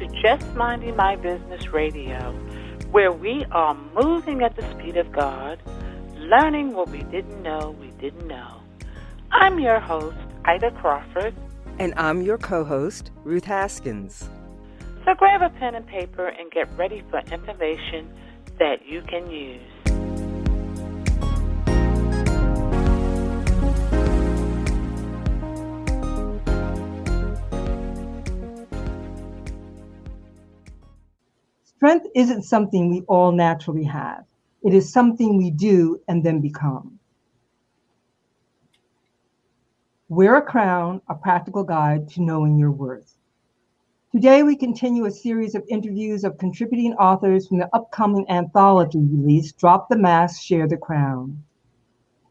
to Just Minding My Business Radio, where we are moving at the speed of God, learning what we didn't know we didn't know. I'm your host, Ida Crawford. And I'm your co-host, Ruth Haskins. So grab a pen and paper and get ready for information that you can use. Strength isn't something we all naturally have. It is something we do and then become. Wear a crown, a practical guide to knowing your worth. Today, we continue a series of interviews of contributing authors from the upcoming anthology release, Drop the Mask, Share the Crown.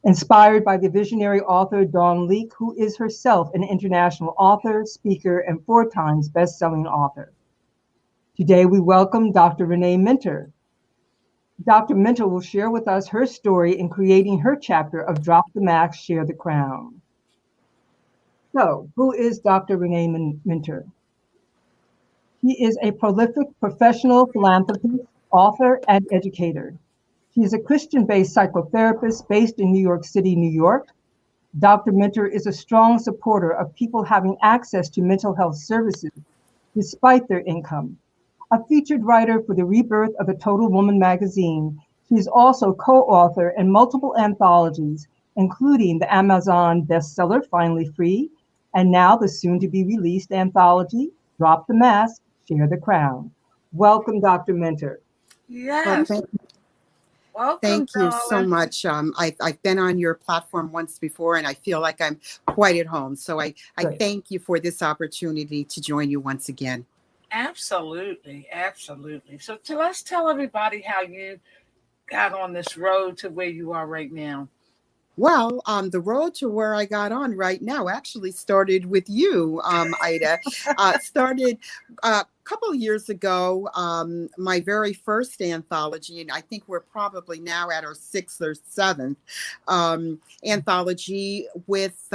Inspired by the visionary author Dawn Leek, who is herself an international author, speaker, and 4 times best-selling author. Today, we welcome Dr. René Minter. Dr. Minter will share with us her story in creating her chapter of Drop the Mask, Share the Crown. So, who is Dr. René Minter? He is a prolific professional philanthropist, author, and educator. She is a Christian Based Psychotherapist based in New York City, New York. Dr. Minter is a strong supporter of people having access to mental health services despite their income. A featured writer for the rebirth of the Total Woman magazine, she is also co-author in multiple anthologies, including the Amazon bestseller Finally Free, and now the soon-to-be-released anthology, Drop the Mask, Share the Crown. Welcome, Dr. Minter. Yes. Welcome. Thank you so much. I've been on your platform once before, and I feel like I'm quite at home. So I thank you for this opportunity to join you once again. Absolutely. Absolutely. So let's tell everybody how you got on this road to where you are right now. Well, the road to where I got on right now actually started with you, Ida. Started a couple of years ago, my very first anthology, and I think we're probably now at our 6th or 7th anthology with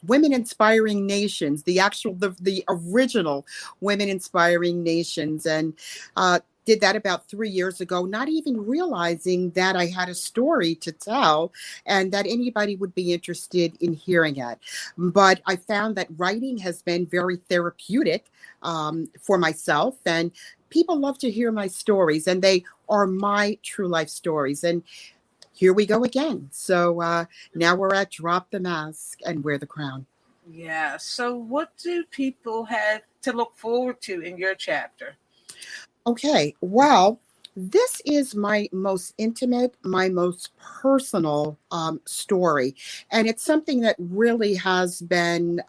Women Inspiring Nations, the original Women Inspiring Nations, and did that about 3 years ago, not even realizing that I had a story to tell and that anybody would be interested in hearing it. But I found that writing has been very therapeutic for myself, and people love to hear my stories, and they are my true life stories. And here we go again. So now we're at Drop the Mask and Wear the Crown. Yeah. So what do people have to look forward to in your chapter? Okay, well, this is my most intimate, my most personal story. And it's something that really has been,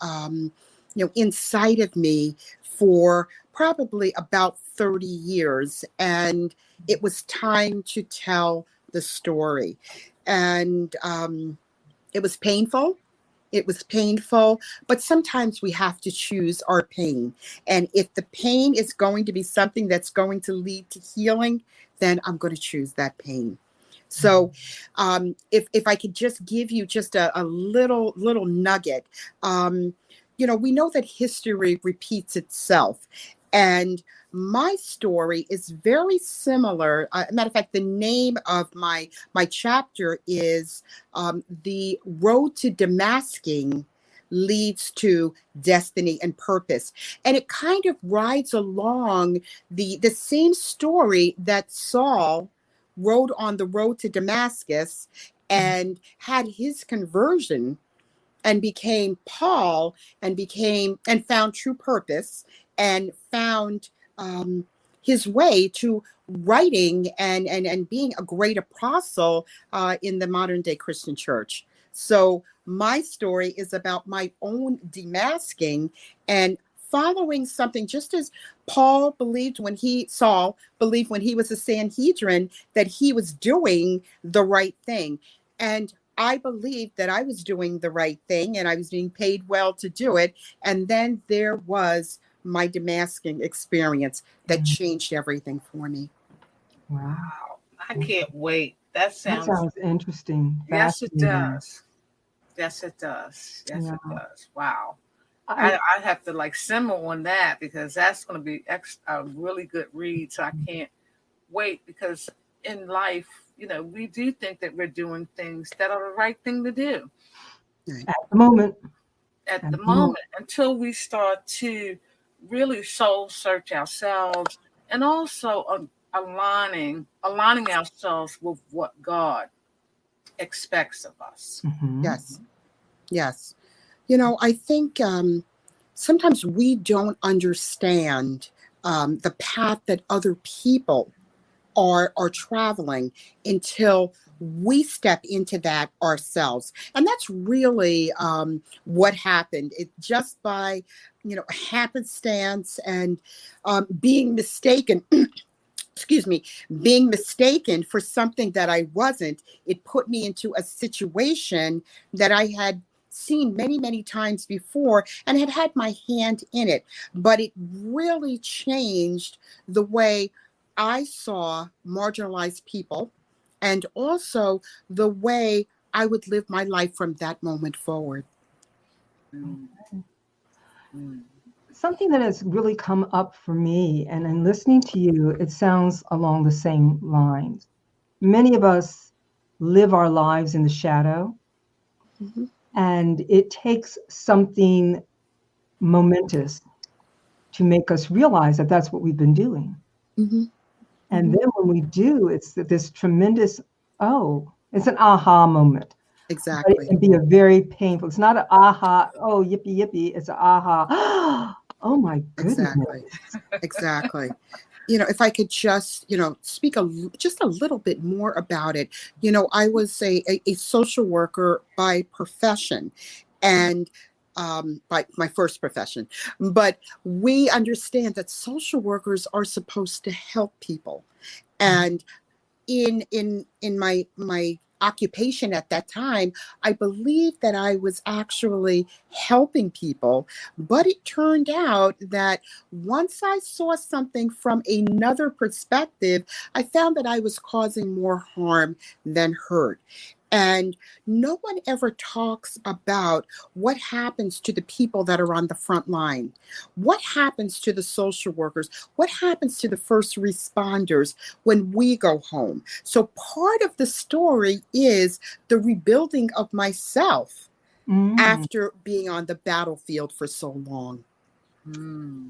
inside of me for probably about 30 years. And it was time to tell the story. And it was painful. It was painful, but sometimes we have to choose our pain. And if the pain is going to be something that's going to lead to healing, then I'm going to choose that pain. So if I could just give you just a little nugget, we know that history repeats itself. And my story is very similar. Matter of fact, the name of my chapter is The Road to Damasking Leads to Destiny and Purpose. And it kind of rides along the same story that Saul rode on the road to Damascus and had his conversion and became Paul and found true purpose and found his way to writing and being a great apostle in the modern day Christian church. So my story is about my own demasking and following something, just as Saul believed when he was a Sanhedrin, that he was doing the right thing. And I believed that I was doing the right thing and I was being paid well to do it. And then there was my demasking experience that changed everything for me. Wow. I can't wait. That sounds interesting. Yes, it does. Yes, it does. Yes, it does. Wow. I have to like simmer on that, because that's going to be a really good read. So I can't wait, because in life, we do think that we're doing things that are the right thing to do at the moment. at the moment, until we start to really soul search ourselves, and also aligning ourselves with what God expects of us. Mm-hmm. Yes. I think sometimes we don't understand the path that other people are traveling until we step into that ourselves. And that's really what happened. It just by, happenstance and being mistaken. Excuse me, being mistaken for something that I wasn't, it put me into a situation that I had seen many, many times before and had my hand in it. But it really changed the way I saw marginalized people, and also the way I would live my life from that moment forward. Something that has really come up for me, and in listening to you, it sounds along the same lines. Many of us live our lives in the shadow, Mm-hmm. and it takes something momentous to make us realize that that's what we've been doing. Mm-hmm. And then when we do, it's this tremendous, it's an aha moment. Exactly. But it can be a very painful, it's not an aha, oh, yippee, yippee. It's an aha, oh my goodness. Exactly. If I could just, speak just a little bit more about it. I was a social worker by profession, and by my first profession. But we understand that social workers are supposed to help people. And in my occupation at that time, I believed that I was actually helping people. But it turned out that once I saw something from another perspective, I found that I was causing more harm than hurt. And no one ever talks about what happens to the people that are on the front line. What happens to the social workers? What happens to the first responders when we go home? So part of the story is the rebuilding of myself after being on the battlefield for so long.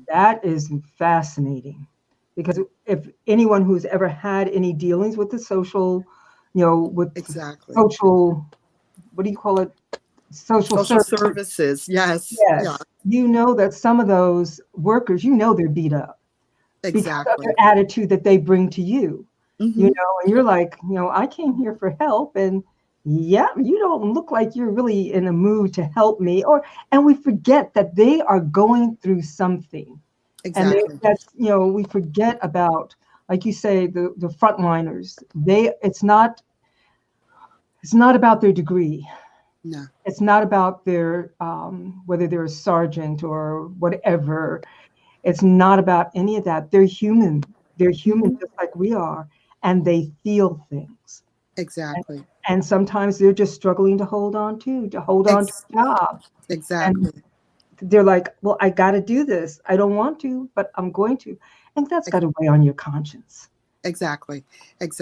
That is fascinating, because if anyone who's ever had any dealings with the social, with Exactly. social, what do you call it? Social services. Yes. Yes. Yeah. You know that some of those workers, they're beat up because of Exactly. their attitude that they bring to you. Mm-hmm. And you're like, I came here for help, and yeah, you don't look like you're really in a mood to help me. And we forget that they are going through something. Exactly. And that's, we forget about, like you say, the frontliners. It's not about their degree. No. It's not about their whether they're a sergeant or whatever. It's not about any of that. They're human. They're human just like we are, and they feel things. Exactly. And sometimes they're just struggling to hold on to a job. Exactly. And they're like, well, I got to do this. I don't want to, but I'm going to. And that's got to weigh on your conscience. Exactly. There's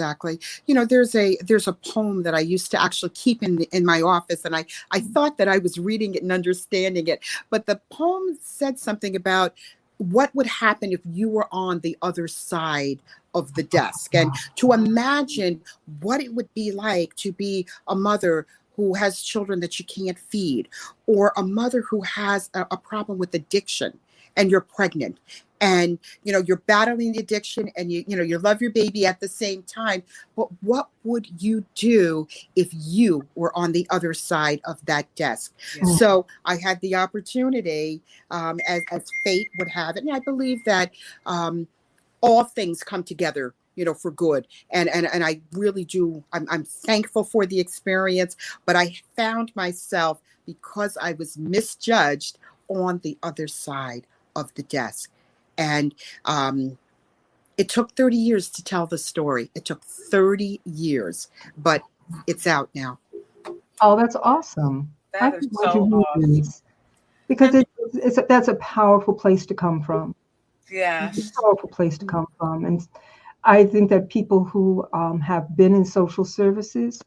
a poem that I used to actually keep in my office, and I thought that I was reading it and understanding it, but the poem said something about what would happen if you were on the other side of the desk, and to imagine what it would be like to be a mother who has children that you can't feed, or a mother who has a problem with addiction, and you're pregnant, and you're battling the addiction, and you love your baby at the same time. But what would you do if you were on the other side of that desk? Yeah. So I had the opportunity, as fate would have it, and I believe that all things come together for good. And I really do. I'm thankful for the experience, but I found myself, because I was misjudged, on the other side of the desk. And it took 30 years to tell the story. It took 30 years, but it's out now. Oh, that's awesome. That is so awesome. because that's a powerful place to come from. It's Yes. a powerful place to come from. And I think that people who have been in social services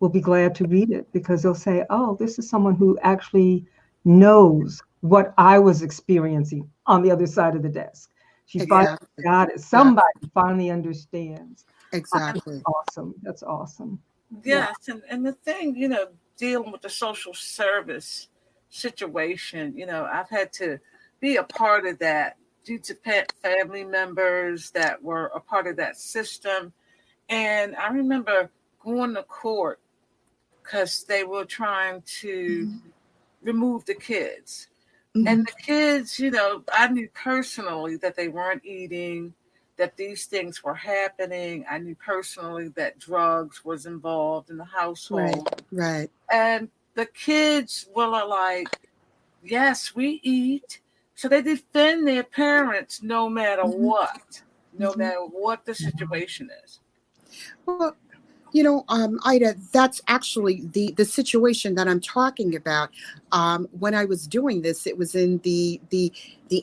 will be glad to read it, because they'll say, oh, this is someone who actually knows what I was experiencing on the other side of the desk. She finally Exactly. got it. Somebody finally understands. Exactly. That's awesome. That's awesome. Yes. And the thing, dealing with the social service situation, I've had to be a part of that due to family members that were a part of that system. And I remember going to court because they were trying to remove the kids. And the kids, I knew personally that they weren't eating, that these things were happening. I knew personally that drugs was involved in the household. Right. And the kids were like, yes, we eat. So they defend their parents no matter what, no matter what the situation is. Well, Ida, that's actually the situation that I'm talking about. When I was doing this, it was in the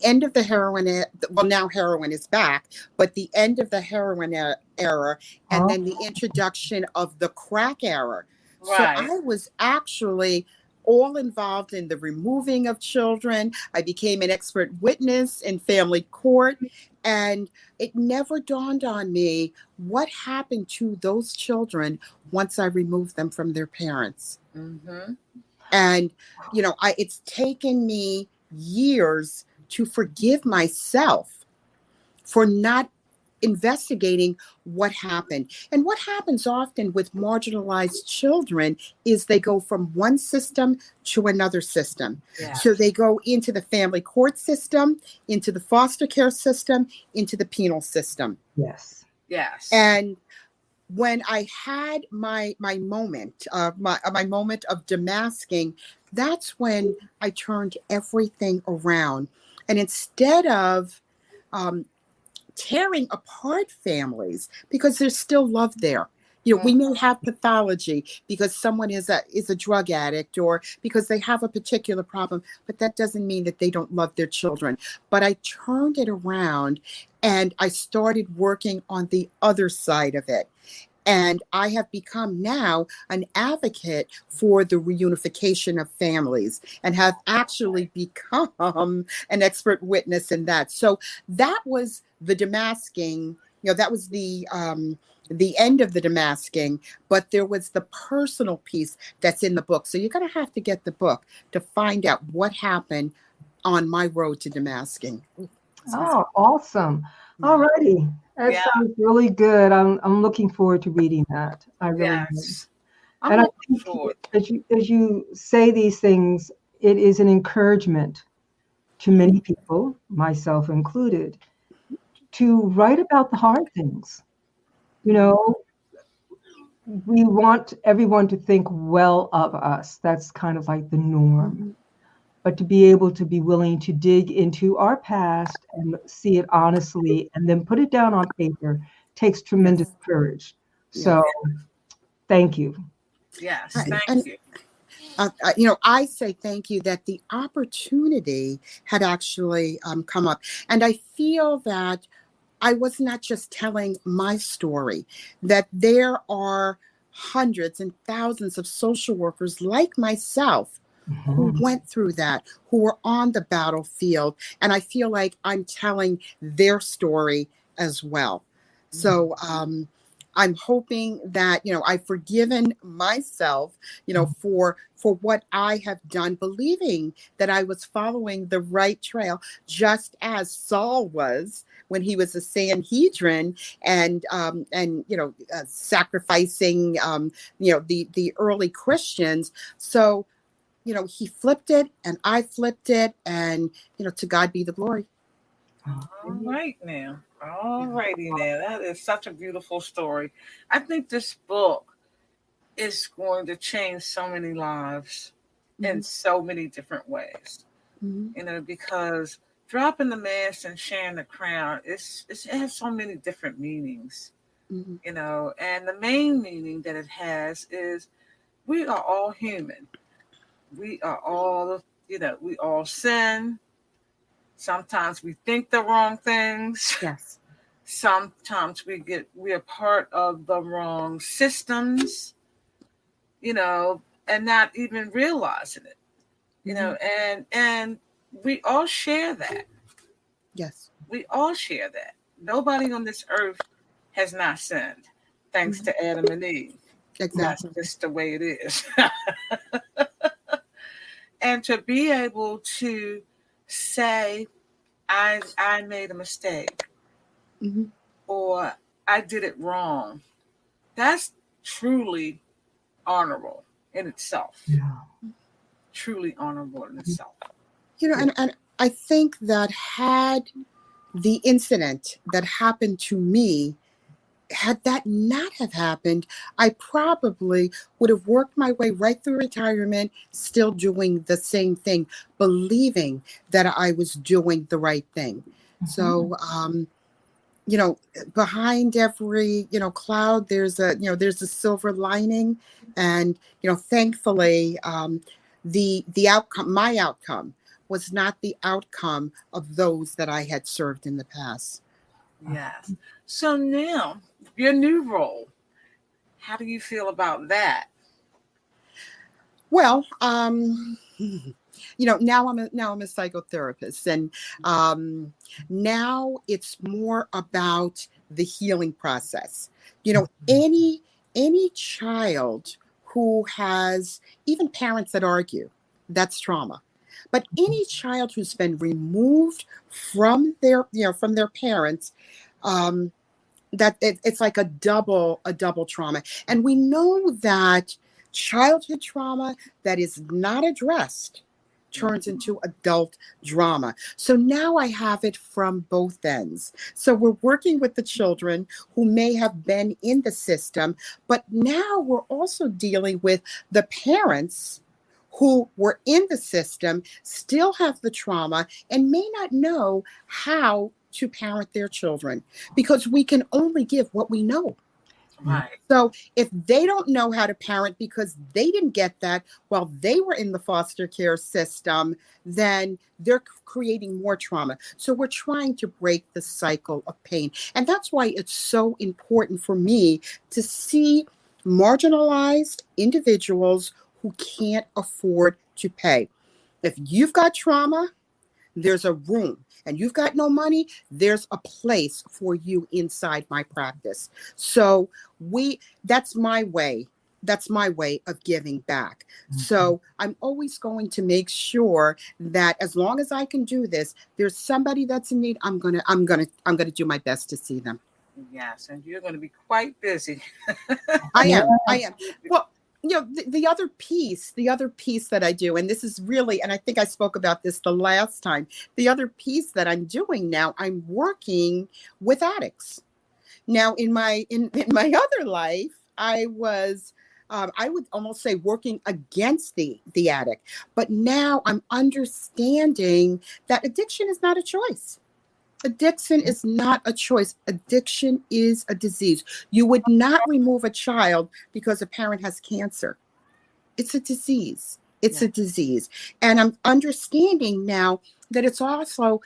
end of the heroin. Well, now heroin is back, but the end of the heroin era, and then the introduction of the crack era. Right. So I was actually all involved in the removing of children. I became an expert witness in family court. And it never dawned on me what happened to those children once I removed them from their parents. Mm-hmm. And, it's taken me years to forgive myself for not investigating what happened. And what happens often with marginalized children is they go from one system to another system. Yeah. So they go into the family court system, into the foster care system, into the penal system. Yes. Yes. And when I had my moment, my moment of demasking, that's when I turned everything around. And instead of tearing apart families, because there's still love there. We may have pathology because someone is a drug addict, or because they have a particular problem, but that doesn't mean that they don't love their children. But I turned it around and I started working on the other side of it. And I have become now an advocate for the reunification of families, and have actually become an expert witness in that. So that was the demasking. That was the end of the demasking, but there was the personal piece that's in the book. So you're going to have to get the book to find out what happened on my road to demasking. Oh, awesome. All righty. That sounds really good. I'm looking forward to reading that. I really am. I'm And I looking think forward. as you say these things, it is an encouragement to many people, myself included, to write about the hard things. We want everyone to think well of us. That's kind of like the norm. But to be able to be willing to dig into our past and see it honestly and then put it down on paper takes tremendous courage. So thank you. Yes, thank you. I say thank you that the opportunity had actually come up. And I feel that I was not just telling my story, that there are hundreds and thousands of social workers like myself who went through that, who were on the battlefield. And I feel like I'm telling their story as well. So I'm hoping that, I've forgiven myself, for what I have done, believing that I was following the right trail, just as Saul was when he was a Sanhedrin and sacrificing, the early Christians. So, he flipped it and I flipped it, and, to God be the glory. All right now. All righty now. That is such a beautiful story. I think this book is going to change so many lives in so many different ways. Because dropping the mask and sharing the crown, it has so many different meanings. And the main meaning that it has is we are all human. We are all we all sin. Sometimes we think the wrong things. Yes. Sometimes we are part of the wrong systems, and not even realizing it, and we all share that. Yes. We all share that. Nobody on this earth has not sinned, thanks to Adam and Eve. Exactly. That's just the way it is. And to be able to say, I made a mistake, or I did it wrong, that's truly honorable in itself. Yeah. Truly honorable in itself. And I think that had the incident that happened to me, had that not have happened, I probably would have worked my way right through retirement, still doing the same thing, believing that I was doing the right thing. So, behind every, cloud, there's a silver lining. And, thankfully, the outcome, my outcome, was not the outcome of those that I had served in the past. Yes. So now, your new role, how do you feel about that? Well, now I'm a psychotherapist, and now it's more about the healing process. Any child who has, even parents that argue, that's trauma. But any child who's been removed from their parents, that it's like a double trauma. And we know that childhood trauma that is not addressed turns into adult drama. So now I have it from both ends. So we're working with the children who may have been in the system, but now we're also dealing with the parents who were in the system, still have the trauma, and may not know how to parent their children, because we can only give what we know. Right. So if they don't know how to parent because they didn't get that while they were in the foster care system, then they're creating more trauma. So we're trying to break the cycle of pain. And that's why it's so important for me to see marginalized individuals who can't afford to pay. If you've got trauma, there's a room. And you've got no money, there's a place for you inside my practice. So that's my way. That's my way of giving back. So I'm always going to make sure that as long as I can do this, there's somebody that's in need. I'm gonna do my best to see them. Yes, and you're going to be quite busy. I am. Well, the other piece that I do, and this is really, and I think I spoke about this the last time, the other piece that I'm doing now, I'm working with addicts. Now, in my other life, I was, I would almost say working against the addict. But now I'm understanding that addiction is not a choice. Addiction is not a choice. Addiction is a disease. You would not remove a child because a parent has cancer. It's a disease. It's a disease. And I'm understanding now that it's also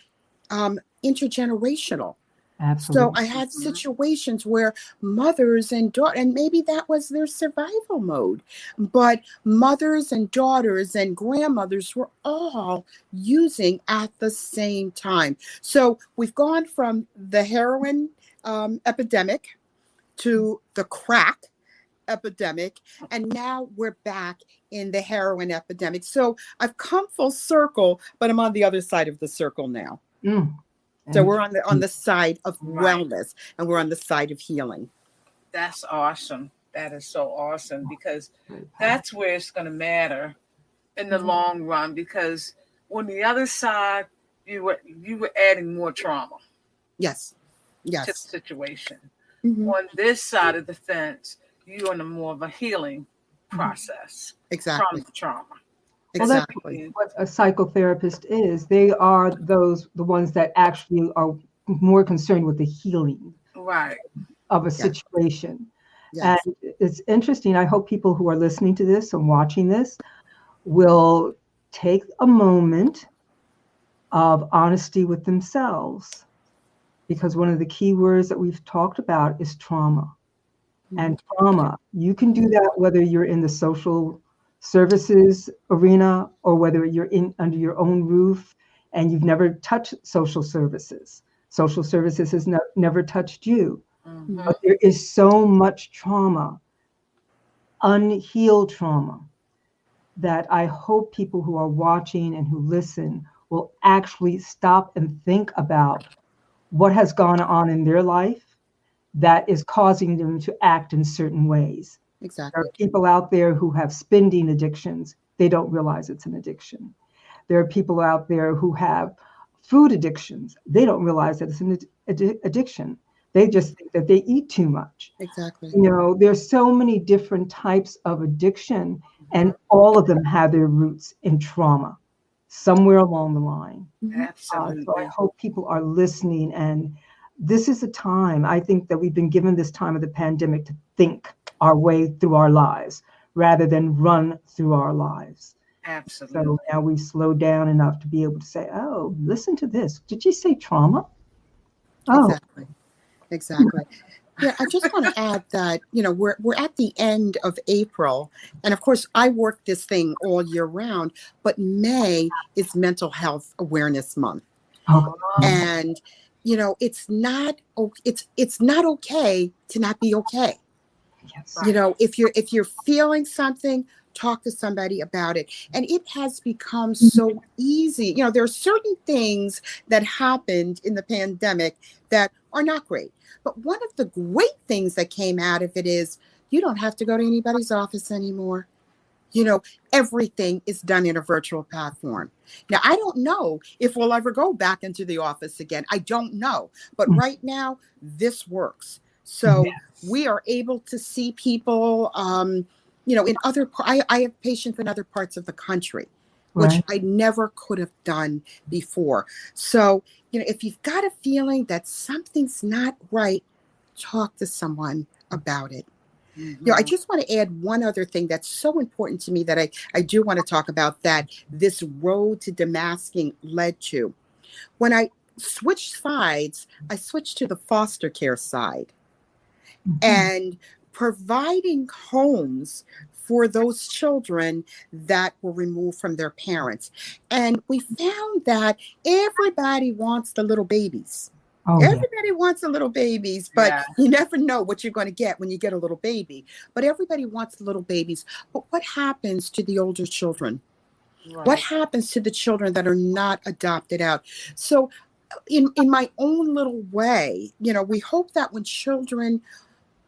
intergenerational. Absolutely. So I had situations where mothers and daughters, and maybe that was their survival mode, but mothers and daughters and grandmothers were all using at the same time. So we've gone from the heroin epidemic to the crack epidemic, and now we're back in the heroin epidemic. So I've come full circle, but I'm on the other side of the circle now. So we're on the side of wellness, and we're on the side of healing. That's awesome. That is so awesome, because that's where it's going to matter in the long run. Because on the other side, you were adding more trauma. Yes. To the situation. On this side of the fence, you're in a more of a healing process. Exactly. From the trauma. Exactly. Well, what a psychotherapist is, they are the ones that actually are more concerned with the healing of a situation. Yes. And it's interesting. I hope people who are listening to this and watching this will take a moment of honesty with themselves, because one of the key words that we've talked about is trauma. And trauma, you can do that whether you're in the social services arena or whether you're in under your own roof and you've never touched social services. Social services has never touched you. But there is so much trauma, unhealed trauma, that I hope people who are watching and who listen will actually stop and think about what has gone on in their life that is causing them to act in certain ways. Exactly. There are people out there who have spending addictions. They don't realize it's an addiction. There are people out there who have food addictions. They don't realize that it's an addiction. They just think that they eat too much. Exactly. You know, there's so many different types of addiction, and all of them have their roots in trauma somewhere along the line. Absolutely. So I hope people are listening, and this is a time, I think, that we've been given this time of the pandemic to think our way through our lives rather than run through our lives. Absolutely. So now we've slowed down enough to be able to say, oh, listen to this. Did you say trauma? Oh, Exactly. Yeah, I just want to add that, you know, we're at the end of April. And of course, I work this thing all year round, but May is Mental Health Awareness Month. And, you know, it's not okay to not be okay. yes. You know, if you're feeling something, talk to somebody about it. And it has become so easy. You know, there are certain things that happened in the pandemic that are not great. But one of the great things that came out of it is you don't have to go to anybody's office anymore. You know, everything is done in a virtual platform. Now, I don't know if we'll ever go back into the office again. I don't know. But right now, this works. So we are able to see people, you know, in other, I have patients in other parts of the country, which I never could have done before. So, you know, if you've got a feeling that something's not right, talk to someone about it. You know, I just want to add one other thing that's so important to me that I do want to talk about, that this road to demasking led to. When I switched sides, I switched to the foster care side and providing homes for those children that were removed from their parents. And we found that everybody wants the little babies. Everybody wants the little babies, but you never know what you're going to get when you get a little baby. But everybody wants the little babies. But what happens to the older children? What happens to the children that are not adopted out? So in my own little way, you know, we hope that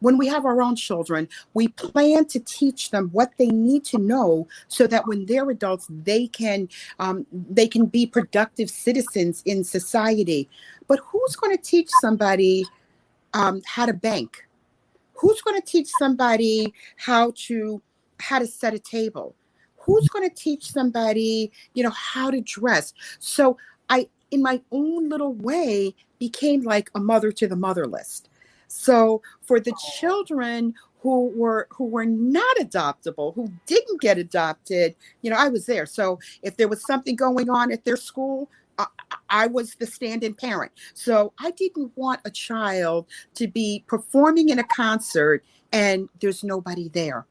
when we have our own children, we plan to teach them what they need to know so that when they're adults, they can be productive citizens in society. But who's going to teach somebody how to bank? Who's going to teach somebody how to set a table? Who's going to teach somebody, you know, how to dress? So I, in my own little way, became like a mother to the motherless. So for the children who were not adoptable, who didn't get adopted, you know, I was there. So if there was something going on at their school, I was the stand-in parent. So I didn't want a child to be performing in a concert and there's nobody there.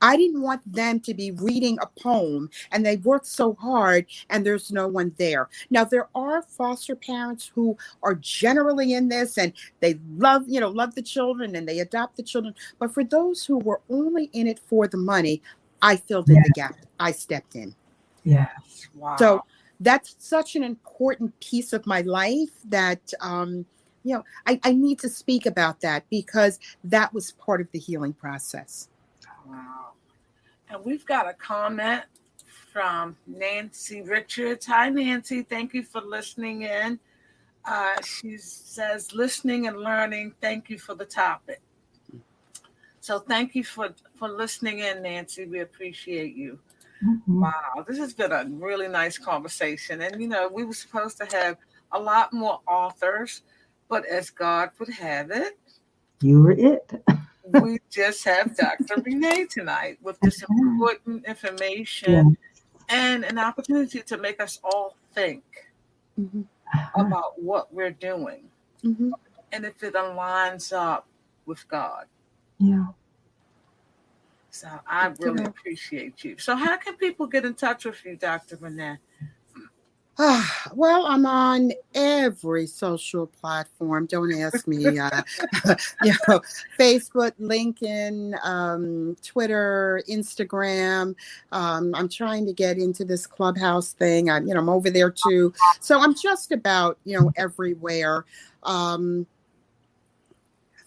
I didn't want them to be reading a poem and they worked so hard and there's no one there. Now, there are foster parents who are generally in this and they love the children and they adopt the children. But for those who were only in it for the money, I filled in the gap. I stepped in. Yes. Wow. So that's such an important piece of my life that, you know, I need to speak about that because that was part of the healing process. Wow. And we've got a comment from Nancy Richards. Hi, Nancy. Thank you for listening in. She says, listening and learning. Thank you for the topic. So thank you for listening in, Nancy. We appreciate you. Wow. This has been a really nice conversation. And, you know, we were supposed to have a lot more authors, but as God would have it, you were it. We just have Dr. Rene tonight with this important information and an opportunity to make us all think about what we're doing and if it aligns up with God. Yeah. So I really appreciate you. So how can people get in touch with you, Dr. Rene? Well, I'm on every social platform. Don't ask me. Facebook, LinkedIn, Twitter, Instagram. I'm trying to get into this Clubhouse thing. I'm over there too. So I'm just about, everywhere.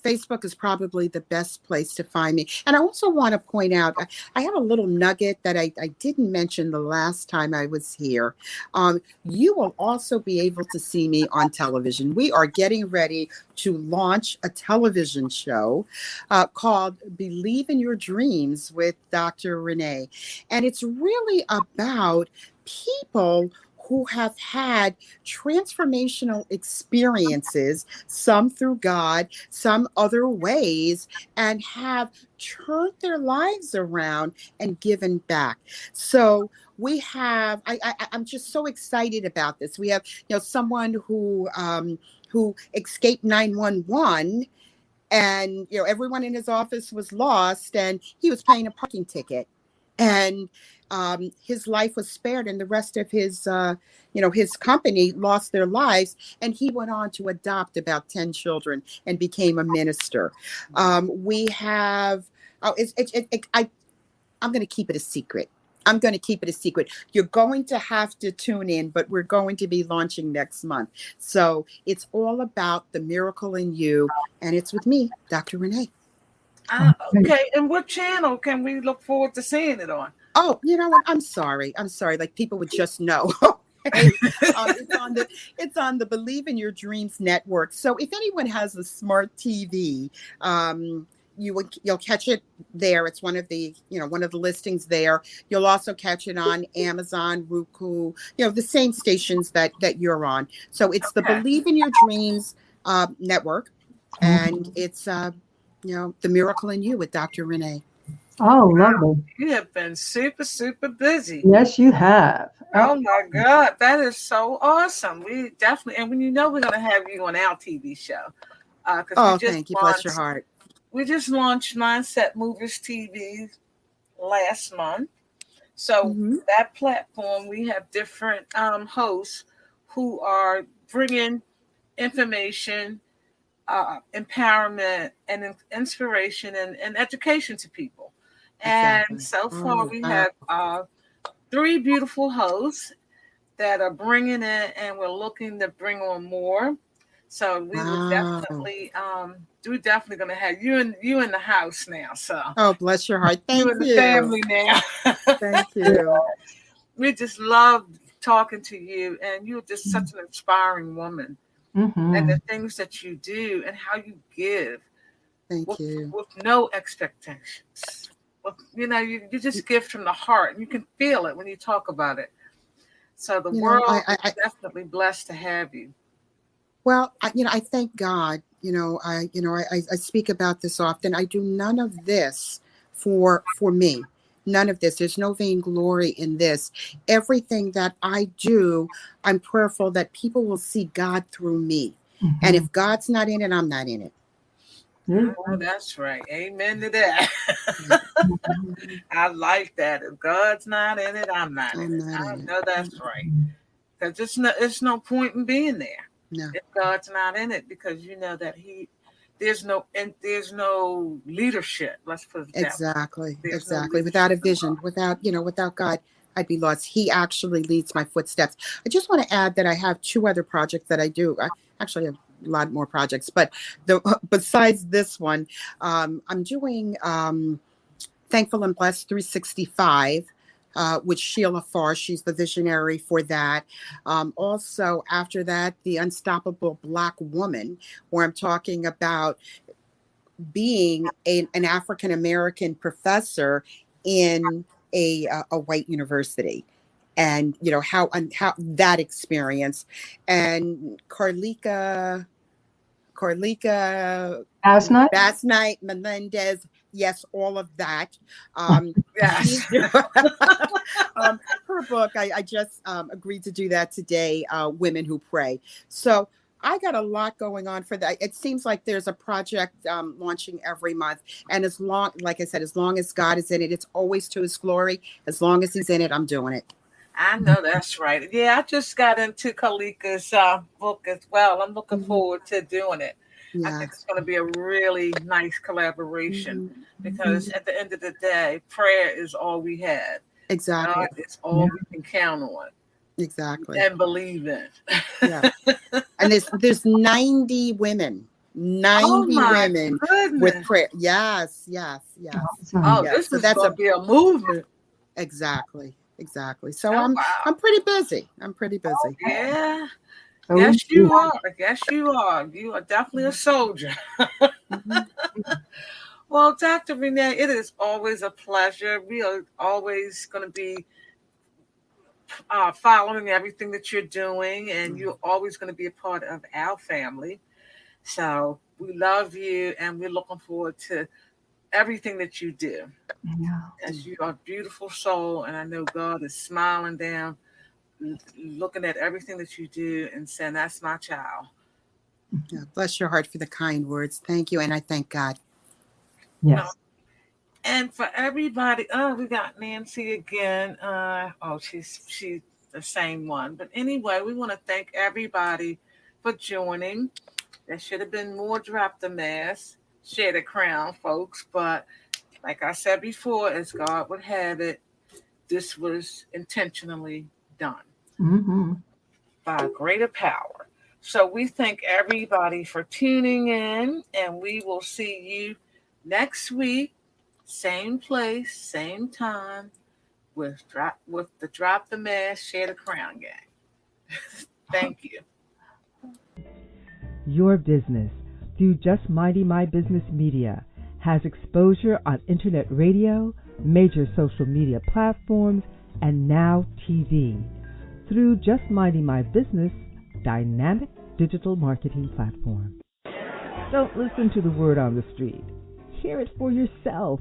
Facebook is probably the best place to find me. And I also want to point out, I have a little nugget that I didn't mention the last time I was here. You will also be able to see me on television. We are getting ready to launch a television show called Believe in Your Dreams with Dr. Rene. And it's really about people who have had transformational experiences, some through God, some other ways, and have turned their lives around and given back. So we have, I'm just so excited about this. We have, someone who escaped 911, and everyone in his office was lost, and he was paying a parking ticket. And his life was spared, and the rest of his, his company lost their lives. And he went on to adopt about 10 children and became a minister. We have, I'm going to keep it a secret. You're going to have to tune in, but we're going to be launching next month. So it's all about the miracle in you. And it's with me, Dr. Rene. Okay, and what channel can we look forward to seeing it on? Oh, you know what? I'm sorry. Like people would just know. It's on the Believe in Your Dreams network. So if anyone has a smart TV, you'll catch it there. It's one of the listings there. You'll also catch it on Amazon, Roku, the same stations that you're on. So it's the Believe in Your Dreams network, and it's The Miracle in You with Dr. Rene. Oh, lovely. You have been super, super busy. Yes, you have. Oh my God, that is so awesome. We definitely, and when we're going to have you on our TV show. Thank you. Bless your heart. We just launched Mindset Movers TV last month. So that platform, we have different hosts who are bringing information, empowerment, and inspiration and education to people. Exactly. And so far we have 3 beautiful hosts that are bringing it, and we're looking to bring on more. So we will definitely, we're definitely going to have you in the house now. So bless your heart. Thank you. In the family now. Thank you. We just love talking to you, and you're just such an inspiring woman. And the things that you do and how you give. Thank you. With no expectations. You just give from the heart, and you can feel it when you talk about it. So the world is definitely blessed to have you. Well, I thank God. I speak about this often. I do none of this for me. None of this. There's no vainglory in this. Everything that I do, I'm prayerful that people will see God through me. And if God's not in it, I'm not in it. Oh, that's right. Amen to that. I like that. If God's not in it, I'm not in it. I know that's right. Because it's no point in being there. No. If God's not in it, because you know that there's no leadership. Let's put it that way. Exactly. Without a vision, without God, I'd be lost. He actually leads my footsteps. I just want to add that I have 2 other projects that I do. I actually have a lot more projects, but besides this one, I'm doing Thankful and Blessed 365. With Sheila Farr. She's the visionary for that. Also, after that, The Unstoppable Black Woman, where I'm talking about being an African-American professor in a white university, and how that experience. And Carlika Basnight Melendez. Yes, all of that. Her another book. I just agreed to do that today, Women Who Pray. So I got a lot going on for that. It seems like there's a project launching every month. And as long, like I said, as long as God is in it, it's always to his glory. As long as he's in it, I'm doing it. I know that's right. Yeah, I just got into Kalika's book as well. I'm looking forward to doing it. I think it's going to be a really nice collaboration because at the end of the day, prayer is all we have. Exactly. It's all we can count on. Exactly. And believe in. Yeah. And there's 90 women. 90 women with prayer. Yes. Oh, yes. This is going to be a movement. Exactly. So I'm pretty busy. Oh, yeah. Yes, you are. You are definitely a soldier. Well, Dr. Rene, it is always a pleasure. We are always going to be following everything that you're doing, and you're always going to be a part of our family. So we love you, and we're looking forward to everything that you do. Yeah. As you are a beautiful soul, and I know God is smiling down, looking at everything that you do and saying, that's my child. Yeah, bless your heart for the kind words. Thank you, and I thank God. Yes. And for everybody, we got Nancy again. She's the same one. But anyway, we want to thank everybody for joining. There should have been more drop the mask, share the crown, folks. But like I said before, as God would have it, this was intentionally done by a greater power. So we thank everybody for tuning in, and we will see you next week, same place, same time, with the Drop the Mask, Share the Crown gang. Thank you. Your business, through Just Minding My Business Media, has exposure on internet radio, major social media platforms, and now TV. Through Just Minding My Business, dynamic digital marketing platform. Don't listen to the word on the street. Hear it for yourself.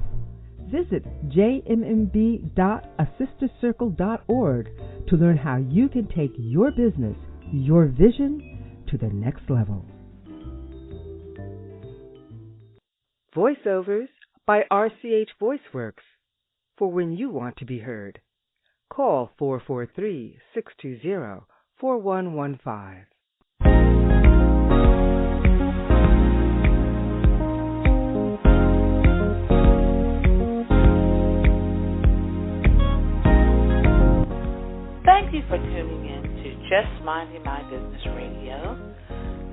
Visit jmmb.assistercircle.org to learn how you can take your business, your vision, to the next level. Voiceovers by RCH VoiceWorks, for when you want to be heard. Call 443-620-4115. Thank you for tuning in to Just Minding My Business Radio.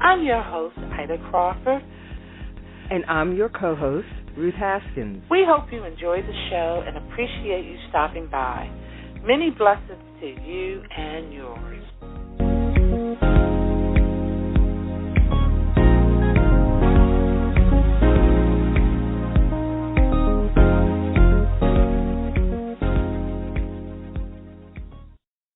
I'm your host, Ida Crawford. And I'm your co-host, Ruth Haskins. We hope you enjoyed the show and appreciate you stopping by. Many blessings to you and yours.